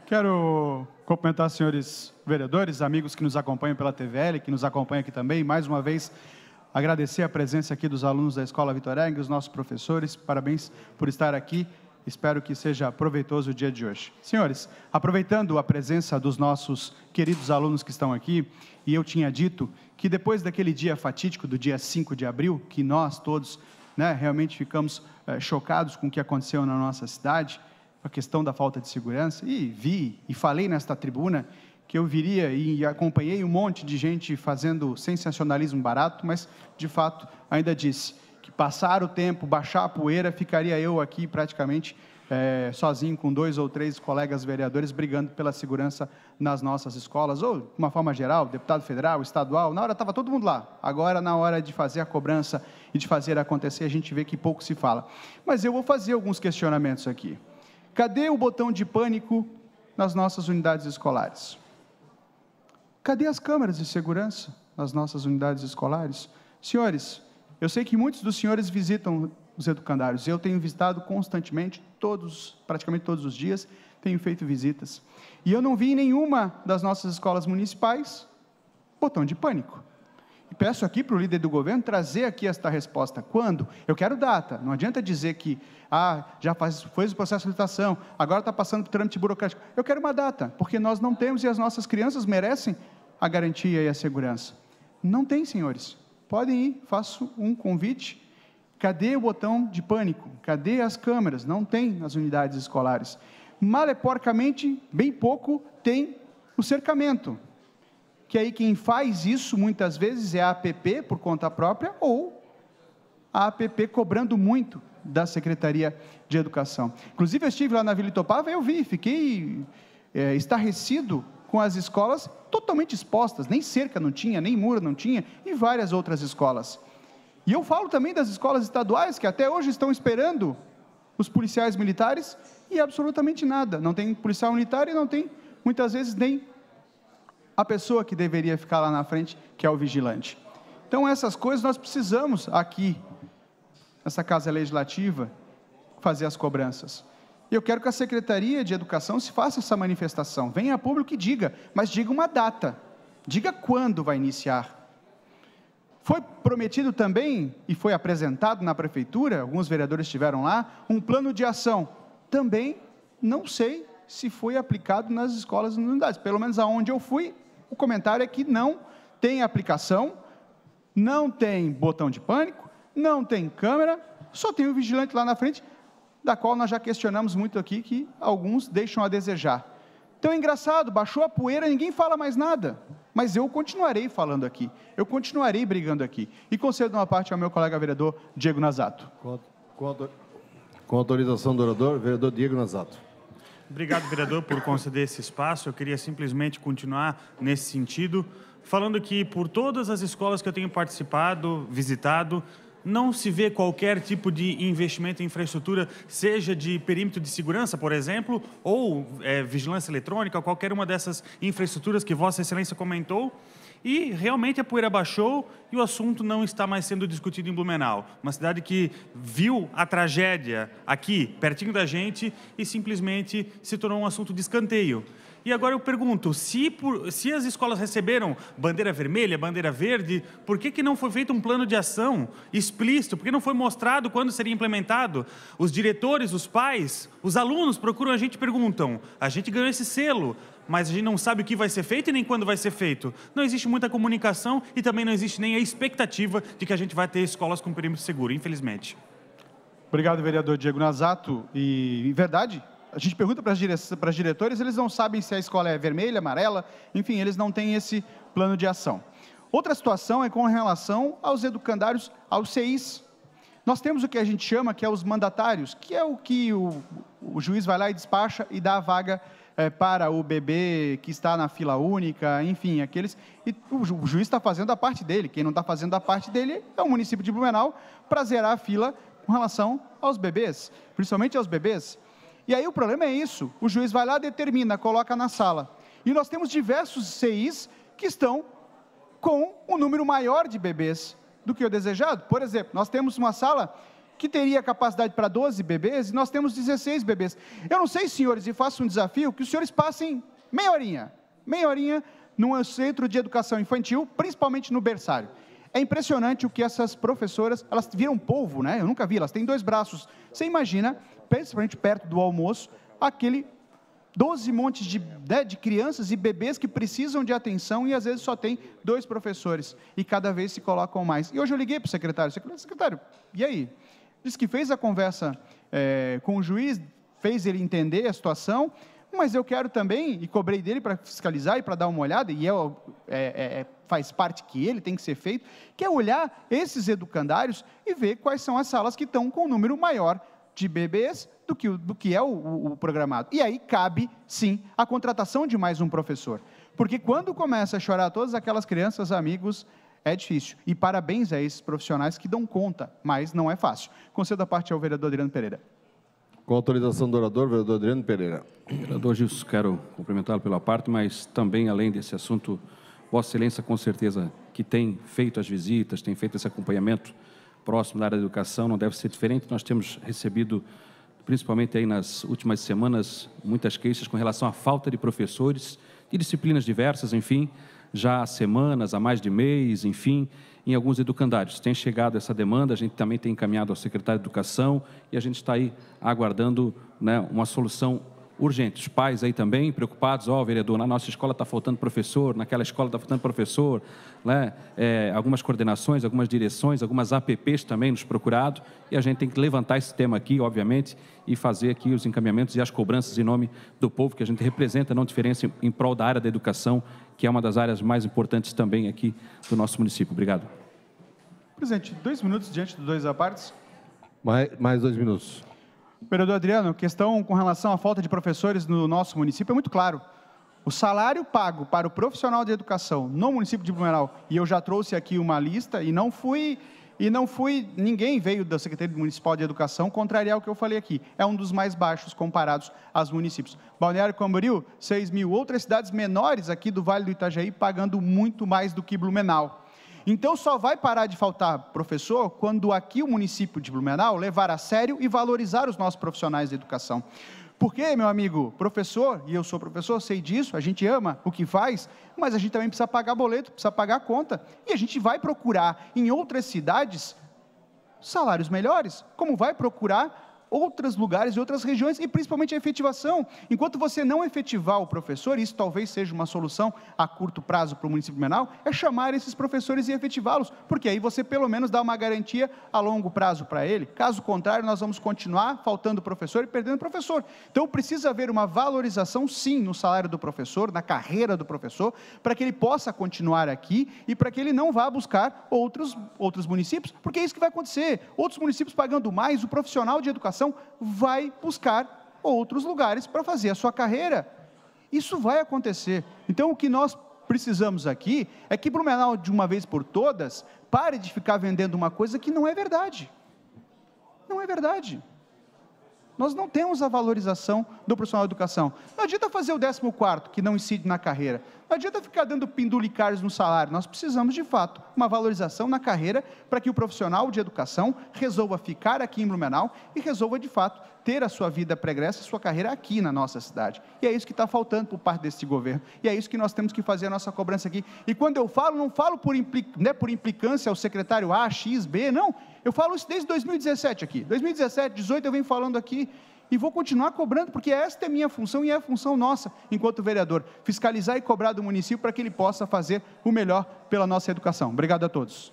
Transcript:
Quero cumprimentar os senhores vereadores, amigos que nos acompanham pela TVL, que nos acompanham aqui também. Mais uma vez, agradecer a presença aqui dos alunos da Escola Vitor Eng, os nossos professores. Parabéns por estar aqui. Espero que seja proveitoso o dia de hoje. Senhores, aproveitando a presença dos nossos queridos alunos que estão aqui, e eu tinha dito que depois daquele dia fatídico do dia 5 de abril, que nós todos realmente ficamos chocados com o que aconteceu na nossa cidade, a questão da falta de segurança, e vi e falei nesta tribuna que eu viria e acompanhei um monte de gente fazendo sensacionalismo barato, mas, de fato, ainda disse que passar o tempo, baixar a poeira, ficaria eu aqui praticamente sozinho com 2 ou 3 colegas vereadores brigando pela segurança nas nossas escolas, ou de uma forma geral, deputado federal, estadual, na hora estava todo mundo lá. Agora, na hora de fazer a cobrança e de fazer acontecer, a gente vê que pouco se fala. Mas eu vou fazer alguns questionamentos aqui. Cadê o botão de pânico nas nossas unidades escolares? Cadê as câmeras de segurança nas nossas unidades escolares? Senhores, eu sei que muitos dos senhores visitam os educandários. Eu tenho visitado constantemente, praticamente todos os dias, tenho feito visitas. E eu não vi em nenhuma das nossas escolas municipais botão de pânico. E peço aqui para o líder do governo trazer aqui esta resposta. Quando? Eu quero data. Não adianta dizer que já foi o processo de licitação, agora está passando por trâmite burocrático. Eu quero uma data, porque nós não temos e as nossas crianças merecem a garantia e a segurança. Não tem, senhores. Podem ir, faço um convite. Cadê o botão de pânico? Cadê as câmeras? Não tem nas unidades escolares. Mal e porcamente, bem pouco, tem o cercamento. Que aí quem faz isso, muitas vezes, é a APP, por conta própria, ou a APP cobrando muito da Secretaria de Educação. Inclusive, eu estive lá na Vila Itopava e eu vi, fiquei estarrecido com as escolas totalmente expostas, nem cerca não tinha, nem muro não tinha, e várias outras escolas. E eu falo também das escolas estaduais, que até hoje estão esperando os policiais militares, e absolutamente nada. Não tem policial militar e não tem, muitas vezes, nem a pessoa que deveria ficar lá na frente, que é o vigilante. Então, essas coisas nós precisamos aqui, nessa Casa Legislativa, fazer as cobranças. E eu quero que a Secretaria de Educação se faça essa manifestação. Venha a público e diga, mas diga uma data. Diga quando vai iniciar. Foi prometido também, e foi apresentado na Prefeitura, alguns vereadores estiveram lá, um plano de ação. Também não sei se foi aplicado nas escolas e nas unidades. Pelo menos aonde eu fui, o comentário é que não tem aplicação, não tem botão de pânico, não tem câmera, só tem um vigilante lá na frente, da qual nós já questionamos muito aqui, que alguns deixam a desejar. Então é engraçado, baixou a poeira, ninguém fala mais nada, mas eu continuarei falando aqui, eu continuarei brigando aqui, e concedo uma parte ao meu colega vereador Diego Nazato. Com autorização do orador, vereador Diego Nazato. Obrigado, vereador, por conceder esse espaço. Eu queria simplesmente continuar nesse sentido, falando que por todas as escolas que eu tenho participado, visitado, não se vê qualquer tipo de investimento em infraestrutura, seja de perímetro de segurança, por exemplo, ou vigilância eletrônica, qualquer uma dessas infraestruturas que Vossa Excelência comentou, e realmente a poeira baixou e o assunto não está mais sendo discutido em Blumenau. Uma cidade que viu a tragédia aqui, pertinho da gente, e simplesmente se tornou um assunto de escanteio. E agora eu pergunto, se as escolas receberam bandeira vermelha, bandeira verde, por que não foi feito um plano de ação explícito? Por que não foi mostrado quando seria implementado? Os diretores, os pais, os alunos procuram a gente e perguntam, a gente ganhou esse selo, mas a gente não sabe o que vai ser feito e nem quando vai ser feito. Não existe muita comunicação e também não existe nem a expectativa de que a gente vai ter escolas com perímetro seguro, infelizmente. Obrigado, vereador Diego Nazato. E, em verdade, a gente pergunta para os diretores, eles não sabem se a escola é vermelha, amarela, enfim, eles não têm esse plano de ação. Outra situação é com relação aos educandários, aos CIs. Nós temos o que a gente chama, que é os mandatários, que é o que o juiz vai lá e despacha e dá a vaga para o bebê que está na fila única, enfim, aqueles... E o juiz está fazendo a parte dele, quem não está fazendo a parte dele é o município de Blumenau, para zerar a fila com relação aos bebês, principalmente aos bebês. E aí o problema é isso, o juiz vai lá, determina, coloca na sala. E nós temos diversos CIs que estão com um número maior de bebês do que o desejado. Por exemplo, nós temos uma sala que teria capacidade para 12 bebês, e nós temos 16 bebês. Eu não sei, senhores, e faço um desafio, que os senhores passem meia horinha num centro de educação infantil, principalmente no berçário. É impressionante o que essas professoras, elas viram polvo, né? Eu nunca vi, elas têm 2 braços. Você imagina, principalmente perto do almoço, aquele 12 montes de crianças e bebês que precisam de atenção e às vezes só tem 2 professores e cada vez se colocam mais. E hoje eu liguei para o secretário, e aí? Disse que fez a conversa com o juiz, fez ele entender a situação, mas eu quero também, e cobrei dele para fiscalizar e para dar uma olhada, e faz parte que ele tem que ser feito, que é olhar esses educandários e ver quais são as salas que estão com um número maior de bebês do que é o programado. E aí cabe, sim, a contratação de mais um professor. Porque quando começa a chorar todas aquelas crianças, amigos, é difícil. E parabéns a esses profissionais que dão conta, mas não é fácil. Concedo a parte ao vereador Adriano Pereira. Com autorização do orador, vereador Adriano Pereira. Vereador Gilson, quero cumprimentá-lo pela parte, mas também, além desse assunto, Vossa Excelência, com certeza, que tem feito as visitas, tem feito esse acompanhamento próximo da área da educação, não deve ser diferente. Nós temos recebido, principalmente aí nas últimas semanas, muitas queixas com relação à falta de professores, de disciplinas diversas, enfim, já há semanas, há mais de mês, enfim, em alguns educandários. Tem chegado essa demanda, a gente também tem encaminhado ao secretário de Educação e a gente está aí aguardando, né, uma solução urgente. Os pais aí também preocupados, vereador, na nossa escola está faltando professor, naquela escola está faltando professor, né? Algumas coordenações, algumas direções, algumas APPs também nos procurado, e a gente tem que levantar esse tema aqui, obviamente, e fazer aqui os encaminhamentos e as cobranças em nome do povo que a gente representa, não diferença em prol da área da educação, que é uma das áreas mais importantes também aqui do nosso município. Obrigado. Presidente, 2 minutos diante dos 2 apartes. Mais 2 minutos. Vereador Adriano, questão com relação à falta de professores no nosso município é muito claro. O salário pago para o profissional de educação no município de Blumenau, e eu já trouxe aqui uma lista, ninguém veio da Secretaria Municipal de Educação contrariar o que eu falei aqui. É um dos mais baixos comparados aos municípios. Balneário Camboriú, 6 mil. Outras cidades menores aqui do Vale do Itajaí pagando muito mais do que Blumenau. Então, só vai parar de faltar professor quando aqui o município de Blumenau levar a sério e valorizar os nossos profissionais de educação. Porque, meu amigo, professor, e eu sou professor, sei disso, a gente ama o que faz, mas a gente também precisa pagar boleto, precisa pagar a conta. E a gente vai procurar em outras cidades salários melhores, como vai procurar outros lugares e outras regiões, e principalmente a efetivação. Enquanto você não efetivar o professor, isso talvez seja uma solução a curto prazo para o município de Blumenau, é chamar esses professores e efetivá-los, porque aí você pelo menos dá uma garantia a longo prazo para ele. Caso contrário, nós vamos continuar faltando professor e perdendo professor. Então precisa haver uma valorização, sim, no salário do professor, na carreira do professor, para que ele possa continuar aqui e para que ele não vá buscar outros municípios, porque é isso que vai acontecer. Outros municípios pagando mais, o profissional de educação vai buscar outros lugares para fazer a sua carreira. Isso vai acontecer. Então, o que nós precisamos aqui é que Blumenau, de uma vez por todas, pare de ficar vendendo uma coisa que não é verdade. Não é verdade. Nós não temos a valorização do profissional de educação. Não adianta fazer o 14º, que não incide na carreira. Não adianta ficar dando pendulicários no salário. Nós precisamos, de fato, uma valorização na carreira para que o profissional de educação resolva ficar aqui em Blumenau e resolva, de fato, ter a sua vida pregressa, a sua carreira aqui na nossa cidade. E é isso que está faltando por parte deste governo. E é isso que nós temos que fazer a nossa cobrança aqui. E quando eu falo, não falo por implicância ao secretário A, X, B, não. Eu falo isso desde 2017 aqui. 2017, 2018 eu venho falando aqui e vou continuar cobrando, porque esta é minha função e é a função nossa, enquanto vereador, fiscalizar e cobrar do município para que ele possa fazer o melhor pela nossa educação. Obrigado a todos.